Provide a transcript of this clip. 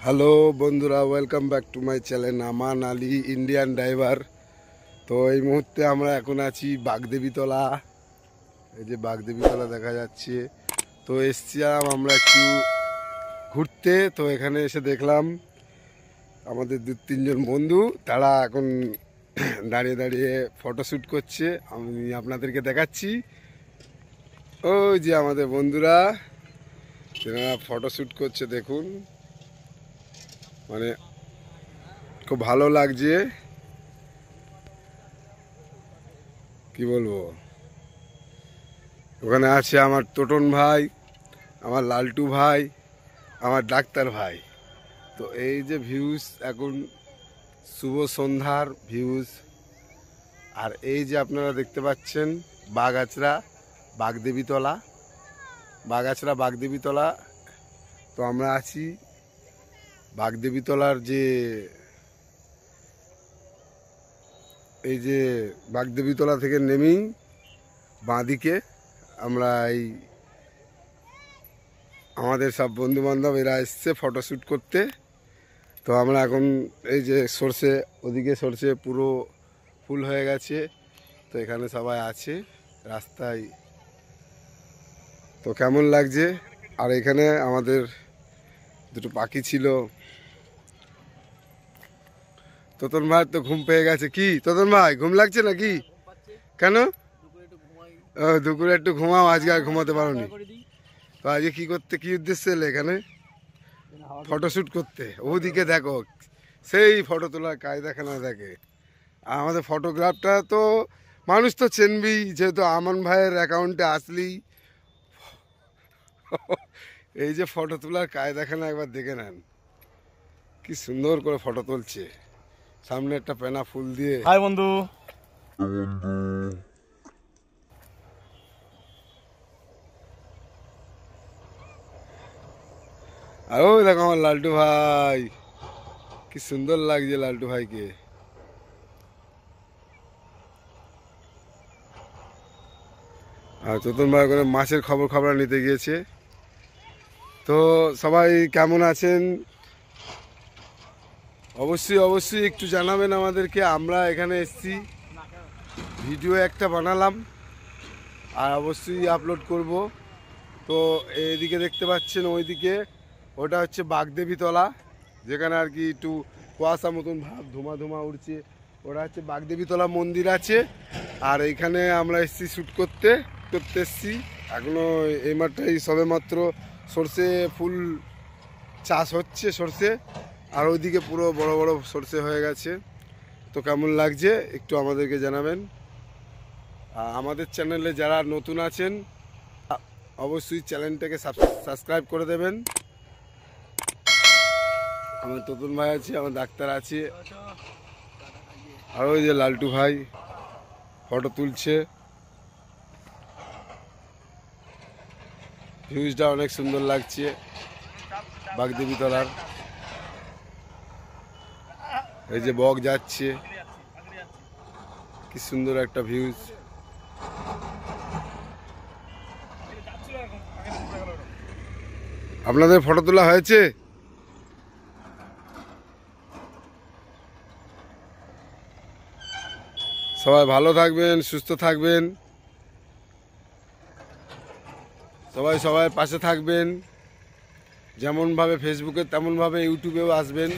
Hello বন্ধুরা, welcome back to my channel Aman Ali Indian driver. তো এই মুহূর্তে আমরা এখন আছি বাগদেবীতলা। এই যে বাগদেবীতলা দেখা যাচ্ছে। তো এসছিলাম আমরা একটু ঘুরতে। তো এখানে এসে দেখলাম আমাদের 2-3 জন বন্ধু, তারা এখন দাঁড়িয়ে দাঁড়িয়ে ফটোশ্যুট করছে। আমি আপনাদেরকে দেখাচ্ছি। ওই যে আমাদের বন্ধুরা, তেনারা ফটোশ্যুট করছে, দেখুন। মানে খুব ভালো লাগছে, কি বলবো। ওখানে আছে আমার টোটন ভাই, আমার লালটু ভাই, আমার ডাক্তার ভাই। তো এই যে ভিউজ, এখন শুভ সন্ধ্যার ভিউজ। আর এই যে আপনারা দেখতে পাচ্ছেন বাগআঁচড়া বাগদেবীতলা, বাগআঁচড়া বাগদেবীতলা। তো আমরা আছি বাগদেবীতলার যে এই যে বাগদেবীতলা থেকে নেমেই বাঁদিকে আমরা এই আমাদের সব বন্ধু বান্ধব এরা এসছে ফটোশ্যুট করতে। তো আমরা এখন এই যে সরষে, ওদিকে সরষে পুরো ফুল হয়ে গেছে। তো এখানে সবাই আছে রাস্তায়। তো কেমন লাগছে। আর এখানে আমাদের দুটো পাখি ছিল। তোতন ভাই তো ঘুম পেয়ে গেছে। কি তোতন ভাই, ঘুম লাগছে নাকি? কেন? দুপুরে একটু ঘুমাও, আজকে আর ঘুমাতে পারোনি? তো আজকে কি করতে, কি উদ্দেশ্যে এলে এখানে? ফটোশ্যুট করতে। ওদিকে দেখো, সেই ফটো তোলার কায়দাখানা দেখে। আর আমাদের ফটোগ্রাফটা তো মানুষ তো চেনবি, যেহেতু আমান ভাইয়ের অ্যাকাউন্টে আসলি। এই যে ফটো তোলার কায়দাখানা একবার দেখে নেন, কি সুন্দর করে ফটো তুলছে। সামনে একটা পেনা ফুল দিয়ে। হাই বন্ধু। আর ওই দেখো আমার লালটু ভাই, কি সুন্দর লাগছে লালটু ভাইকে। আর তোতন ভাই করে মাছের খবর নিতে গিয়েছে। তো সবাই কেমন আছেন অবশ্যই একটু জানাবেন আমাদেরকে। আমরা এখানে এসেছি, ভিডিও একটা বানালাম আর অবশ্যই আপলোড করব। তো এইদিকে দেখতে পাচ্ছেন, ওইদিকে ওটা হচ্ছে বাগদেবীতলা, যেখানে আর কি একটু কুয়াশা মতন ভাব, ধোঁয়া উঠছে। ওটা হচ্ছে বাগদেবীতলা মন্দির আছে। আর এইখানে আমরা এসেছি শ্যুট করতে এসেছি। এখনো এই মাঠটাই সবে মাত্র সর্ষে ফুল চাষ হচ্ছে, সর্ষে। আর ওইদিকে পুরো বড় বড় সর্ষে হয়ে গেছে। তো কেমন লাগছে একটু আমাদেরকে জানাবেন। আমাদের চ্যানেলে যারা নতুন আছেন অবশ্যই চ্যানেলটাকে সাবস্ক্রাইব করে দেবেন। আমার তোতন ভাই আছে, আমার ডাক্তার আছে, আর ওই যে লালটু ভাই ফটো তুলছে। ভিউজটা অনেক সুন্দর লাগছে বাগদেবীতলার। এই যে বক যাচ্ছে, কি সুন্দর একটা ভিউজ। আপনাদের ফটো তোলা হয়েছে? সবাই ভালো থাকবেন, সুস্থ থাকবেন, সবাই পাশে থাকবেন। যেমনভাবে ফেসবুকে তেমনভাবে ইউটিউবেও আসবেন।